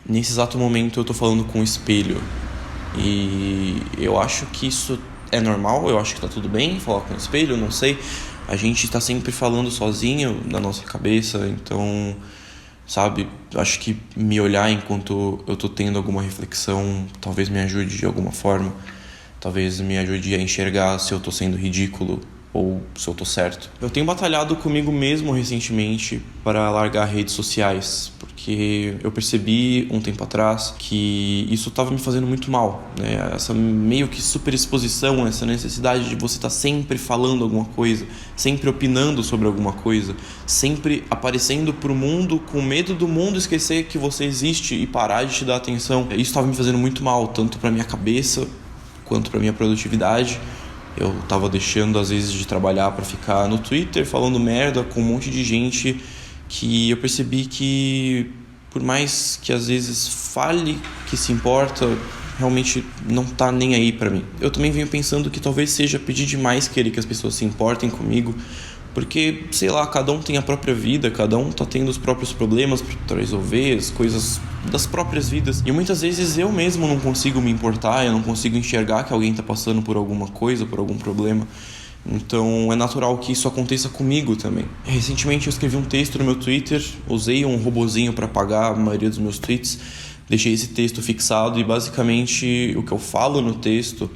nesse exato momento eu tô falando com um espelho. E eu acho que isso é normal, eu acho que tá tudo bem falar com o espelho, não sei. A gente tá sempre falando sozinho na nossa cabeça, então, sabe, acho que me olhar enquanto eu tô tendo alguma reflexão talvez me ajude de alguma forma. Talvez me ajude a enxergar se eu tô sendo ridículo ou se eu tô certo. Eu tenho batalhado comigo mesmo recentemente para largar redes sociais, porque eu percebi um tempo atrás que isso estava me fazendo muito mal, né? Essa meio que superexposição, essa necessidade de você estar sempre falando alguma coisa, sempre opinando sobre alguma coisa, sempre aparecendo pro mundo com medo do mundo esquecer que você existe e parar de te dar atenção. Isso estava me fazendo muito mal, tanto para minha cabeça quanto para minha produtividade. Eu tava deixando às vezes de trabalhar para ficar no Twitter falando merda com um monte de gente que eu percebi que, por mais que às vezes fale que se importa, realmente não tá nem aí pra mim. Eu também venho pensando que talvez seja pedir demais querer que as pessoas se importem comigo, porque, sei lá, cada um tem a própria vida, cada um tá tendo os próprios problemas pra resolver, as coisas das próprias vidas. E muitas vezes eu mesmo não consigo me importar, eu não consigo enxergar que alguém tá passando por alguma coisa, por algum problema. Então é natural que isso aconteça comigo também. Recentemente eu escrevi um texto no meu Twitter, usei um robozinho para apagar a maioria dos meus tweets, deixei esse texto fixado e basicamente o que eu falo no texto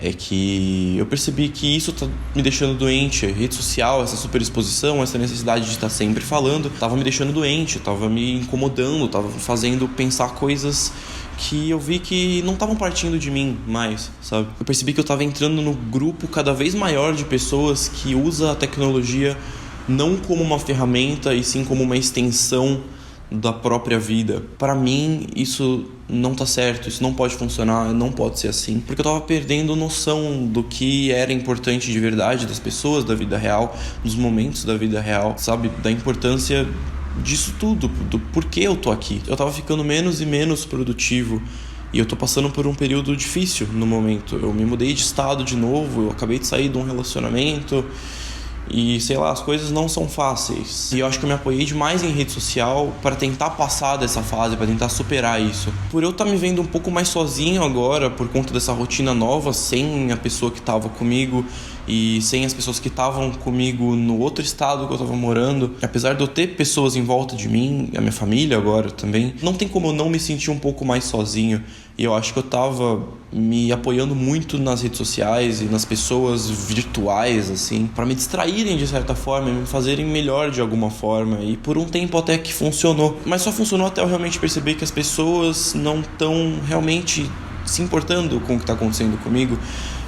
é que eu percebi que isso tá me deixando doente. A rede social, essa superexposição, essa necessidade de estar sempre falando, tava me deixando doente, tava me incomodando, tava fazendo pensar coisas que eu vi que não estavam partindo de mim mais, sabe? Eu percebi que eu tava entrando no grupo cada vez maior de pessoas que usa a tecnologia não como uma ferramenta e sim como uma extensão da própria vida. Para mim, isso não tá certo, isso não pode funcionar, não pode ser assim, porque eu tava perdendo noção do que era importante de verdade, das pessoas da vida real, dos momentos da vida real, sabe? Da importância disso tudo, do porquê eu tô aqui. Eu tava ficando menos e menos produtivo e eu tô passando por um período difícil no momento. Eu me mudei de estado de novo, eu acabei de sair de um relacionamento e, sei lá, as coisas não são fáceis. E eu acho que eu me apoiei demais em rede social para tentar passar dessa fase, para tentar superar isso. Por eu estar me vendo um pouco mais sozinho agora, por conta dessa rotina nova, sem a pessoa que estava comigo e sem as pessoas que estavam comigo no outro estado que eu estava morando, apesar de eu ter pessoas em volta de mim, a minha família agora também, não tem como eu não me sentir um pouco mais sozinho. E eu acho que eu tava me apoiando muito nas redes sociais e nas pessoas virtuais, assim, para me distraírem de certa forma, me fazerem melhor de alguma forma. E por um tempo até que funcionou. Mas só funcionou até eu realmente perceber que as pessoas não estão realmente se importando com o que está acontecendo comigo.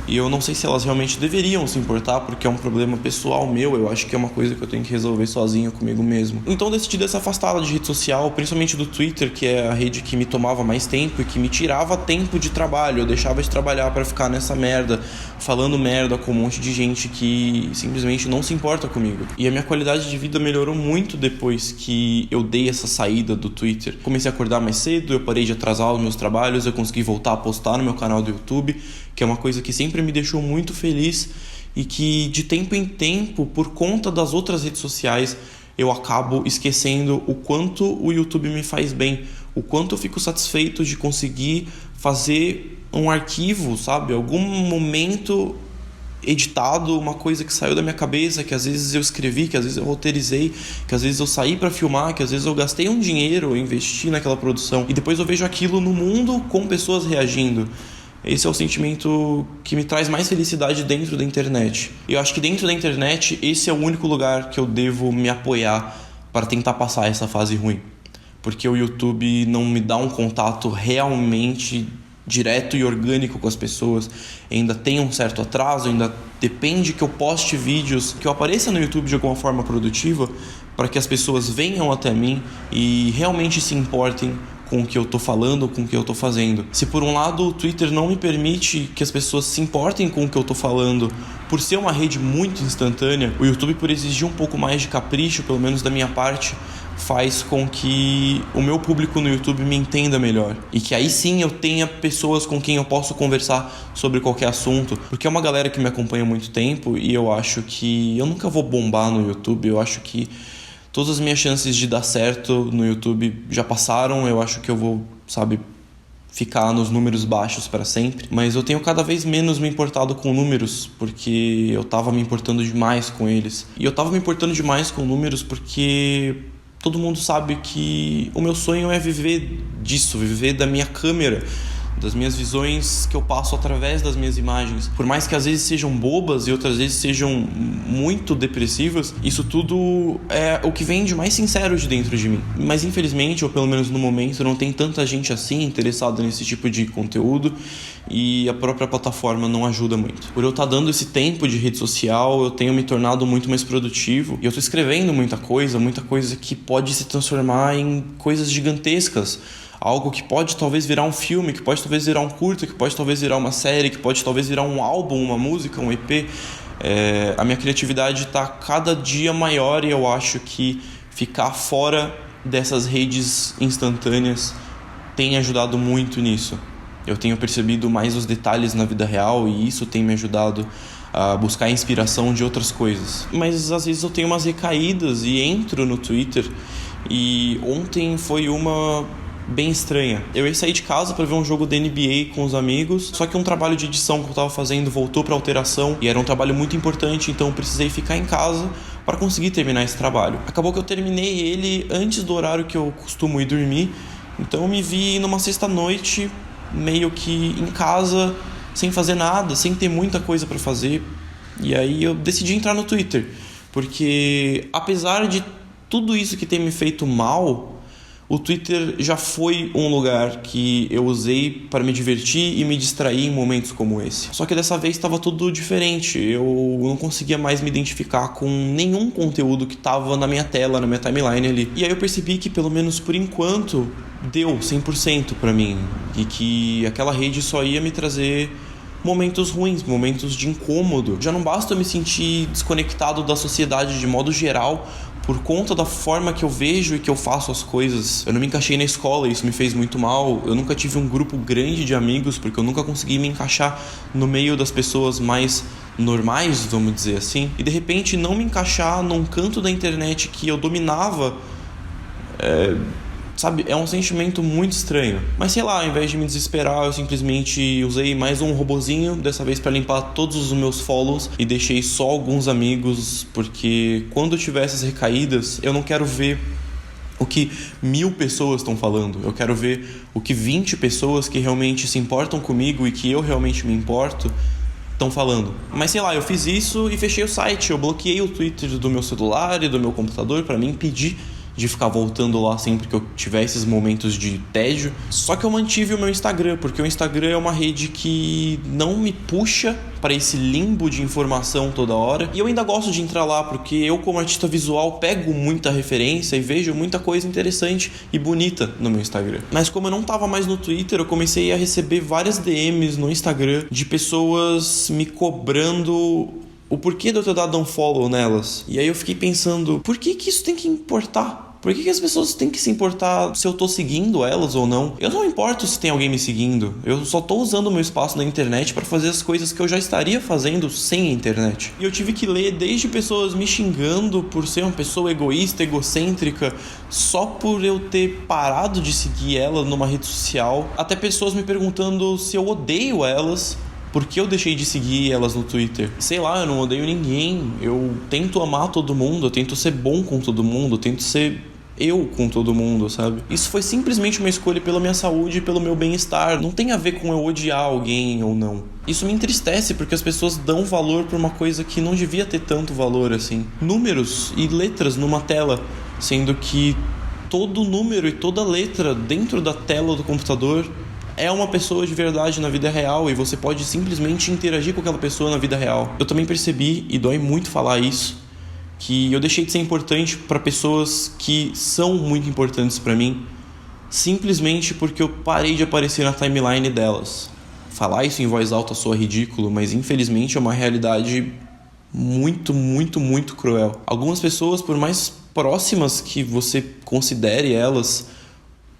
E eu não sei se elas realmente deveriam se importar, porque é um problema pessoal meu. Eu acho que é uma coisa que eu tenho que resolver sozinho comigo mesmo. Então eu decidi dessa afastada de rede social, principalmente do Twitter, que é a rede que me tomava mais tempo e que me tirava tempo de trabalho. Eu deixava de trabalhar pra ficar nessa merda, falando merda com um monte de gente que simplesmente não se importa comigo. E a minha qualidade de vida melhorou muito depois que eu dei essa saída do Twitter. Comecei a acordar mais cedo, eu parei de atrasar os meus trabalhos, eu consegui voltar a postar no meu canal do YouTube, que é uma coisa que sempre me deixou muito feliz e que de tempo em tempo, por conta das outras redes sociais, eu acabo esquecendo o quanto o YouTube me faz bem, o quanto eu fico satisfeito de conseguir fazer um arquivo, sabe? Algum momento editado, uma coisa que saiu da minha cabeça, que às vezes eu escrevi, que às vezes eu roteirizei, que às vezes eu saí pra filmar, que às vezes eu gastei um dinheiro, eu investi naquela produção e depois eu vejo aquilo no mundo com pessoas reagindo. Esse é o sentimento que me traz mais felicidade dentro da internet. E eu acho que dentro da internet, esse é o único lugar que eu devo me apoiar para tentar passar essa fase ruim. Porque o YouTube não me dá um contato realmente direto e orgânico com as pessoas. Ainda tem um certo atraso, ainda depende que eu poste vídeos, que eu apareça no YouTube de alguma forma produtiva, para que as pessoas venham até mim e realmente se importem com o que eu tô falando, com o que eu tô fazendo. Se por um lado o Twitter não me permite que as pessoas se importem com o que eu tô falando, por ser uma rede muito instantânea, o YouTube, por exigir um pouco mais de capricho, pelo menos da minha parte, faz com que o meu público no YouTube me entenda melhor. E que aí sim eu tenha pessoas com quem eu posso conversar sobre qualquer assunto. Porque é uma galera que me acompanha há muito tempo e eu acho que eu nunca vou bombar no YouTube. Eu acho que Todas as minhas chances de dar certo no YouTube já passaram. Eu acho que eu vou, ficar nos números baixos para sempre. Mas eu tenho cada vez menos me importado com números, porque eu tava me importando demais com eles. E eu tava me importando demais com números porque todo mundo sabe que o meu sonho é viver disso, viver da minha câmera, das minhas visões que eu passo através das minhas imagens. Por mais que às vezes sejam bobas e outras vezes sejam muito depressivas, isso tudo é o que vem de mais sincero de dentro de mim. Mas infelizmente, ou pelo menos no momento, não tem tanta gente assim interessada nesse tipo de conteúdo, e a própria plataforma não ajuda muito. Por eu estar dando esse tempo de rede social, eu tenho me tornado muito mais produtivo, e eu estou escrevendo muita coisa que pode se transformar em coisas gigantescas. Algo que pode talvez virar um filme, que pode talvez virar um curta, que pode talvez virar uma série, que pode talvez virar um álbum, uma música, um EP. A minha criatividade está cada dia maior, e eu acho que ficar fora dessas redes instantâneas tem ajudado muito nisso. Eu tenho percebido mais os detalhes na vida real, e isso tem me ajudado a buscar inspiração de outras coisas. Mas às vezes eu tenho umas recaídas e entro no Twitter, e ontem foi uma bem estranha. Eu ia sair de casa para ver um jogo da NBA com os amigos, só que um trabalho de edição que eu tava fazendo voltou para alteração, e era um trabalho muito importante, então eu precisei ficar em casa para conseguir terminar esse trabalho. Acabou que eu terminei ele antes do horário que eu costumo ir dormir, então eu me vi numa sexta-noite meio que em casa, sem fazer nada, sem ter muita coisa para fazer. E aí eu decidi entrar no Twitter, porque apesar de tudo isso que tem me feito mal, o Twitter já foi um lugar que eu usei para me divertir e me distrair em momentos como esse. Só que dessa vez estava tudo diferente. Eu não conseguia mais me identificar com nenhum conteúdo que estava na minha tela, na minha timeline ali. E aí eu percebi que, pelo menos por enquanto, deu 100% para mim. E que aquela rede só ia me trazer momentos ruins, momentos de incômodo. Já não basta eu me sentir desconectado da sociedade de modo geral por conta da forma que eu vejo e que eu faço as coisas. Eu não me encaixei na escola, isso me fez muito mal. Eu nunca tive um grupo grande de amigos, porque eu nunca consegui me encaixar no meio das pessoas mais normais, vamos dizer assim. E de repente não me encaixar num canto da internet que eu dominava, é um sentimento muito estranho. Mas sei lá, ao invés de me desesperar, eu simplesmente usei mais um robozinho, dessa vez para limpar todos os meus follows, e deixei só alguns amigos, porque quando eu tiver essas recaídas, eu não quero ver o que 1000 pessoas estão falando. Eu quero ver o que 20 pessoas que realmente se importam comigo e que eu realmente me importo estão falando. Mas sei lá, eu fiz isso e fechei o site. Eu bloqueei o Twitter do meu celular e do meu computador para me impedir de ficar voltando lá sempre que eu tiver esses momentos de tédio. Só que eu mantive o meu Instagram, porque o Instagram é uma rede que não me puxa para esse limbo de informação toda hora. E eu ainda gosto de entrar lá, porque eu, como artista visual, pego muita referência e vejo muita coisa interessante e bonita no meu Instagram. Mas como eu não tava mais no Twitter, eu comecei a receber várias DMs no Instagram de pessoas me cobrando o porquê de eu ter dado um follow nelas. E aí eu fiquei pensando, por que isso tem que importar? Por que as pessoas têm que se importar se eu tô seguindo elas ou não? Eu não me importo se tem alguém me seguindo. Eu só tô usando o meu espaço na internet para fazer as coisas que eu já estaria fazendo sem a internet. E eu tive que ler desde pessoas me xingando por ser uma pessoa egoísta, egocêntrica, só por eu ter parado de seguir ela numa rede social, até pessoas me perguntando se eu odeio elas, porque eu deixei de seguir elas no Twitter. Sei lá, eu não odeio ninguém. Eu tento amar todo mundo, eu tento ser bom com todo mundo, eu tento ser eu com todo mundo, sabe? Isso foi simplesmente uma escolha pela minha saúde e pelo meu bem-estar. Não tem a ver com eu odiar alguém ou não. Isso me entristece, porque as pessoas dão valor pra uma coisa que não devia ter tanto valor assim. Números e letras numa tela, sendo que todo número e toda letra dentro da tela do computador é uma pessoa de verdade na vida real, e você pode simplesmente interagir com aquela pessoa na vida real. Eu também percebi, e dói muito falar isso, que eu deixei de ser importante para pessoas que são muito importantes para mim, simplesmente porque eu parei de aparecer na timeline delas. Falar isso em voz alta soa ridículo, mas infelizmente é uma realidade muito, muito, muito cruel. Algumas pessoas, por mais próximas que você considere elas,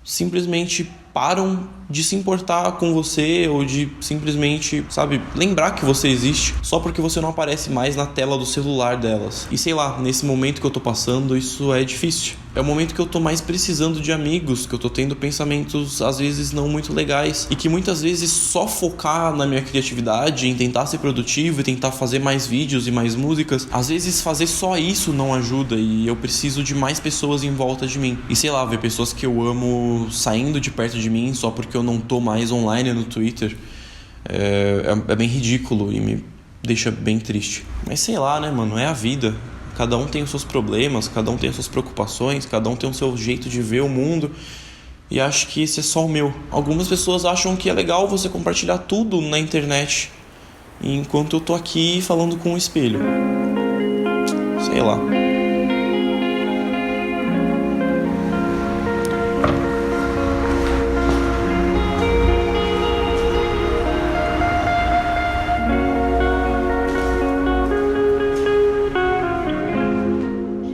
simplesmente param de se importar com você ou de simplesmente, sabe, lembrar que você existe só porque você não aparece mais na tela do celular delas. E sei lá, nesse momento que eu tô passando, isso é difícil. É o momento que eu tô mais precisando de amigos, que eu tô tendo pensamentos às vezes não muito legais e que muitas vezes só focar na minha criatividade, em tentar ser produtivo e tentar fazer mais vídeos e mais músicas, às vezes fazer só isso não ajuda e eu preciso de mais pessoas em volta de mim. E sei lá, ver pessoas que eu amo saindo de perto de mim só porque eu não tô mais online no Twitter é bem ridículo e me deixa bem triste. Mas sei lá, né, mano, é a vida. Cada um tem os seus problemas, cada um tem as suas preocupações, cada um tem o seu jeito de ver o mundo. E acho que esse é só o meu. Algumas pessoas acham que é legal você compartilhar tudo na internet, enquanto eu tô aqui falando com um espelho. Sei lá.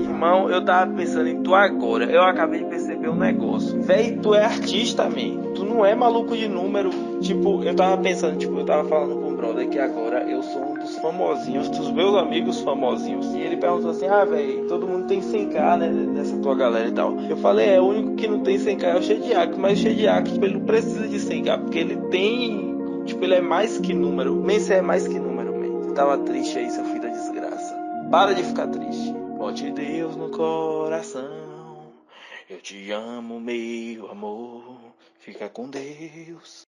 Irmão, eu tava pensando em tu agora. Eu acabei de perceber um negócio. Véi, tu é artista, man. Tu não é maluco de número. Tipo, eu tava pensando, eu tava falando com um brother que agora eu sou um dos famosinhos, dos meus amigos famosinhos. E ele perguntou assim, véi, todo mundo tem 100k, né, nessa tua galera e tal. Eu falei, o único que não tem 100k é o Shediac. Mas o Shediac, ele não precisa de 100k, porque ele tem, ele é mais que número. Man, você é mais que número, man. Você tava triste aí, seu filho da desgraça. Para de ficar triste. Bote Deus no coração. Eu te amo, meu amor. Fica com Deus.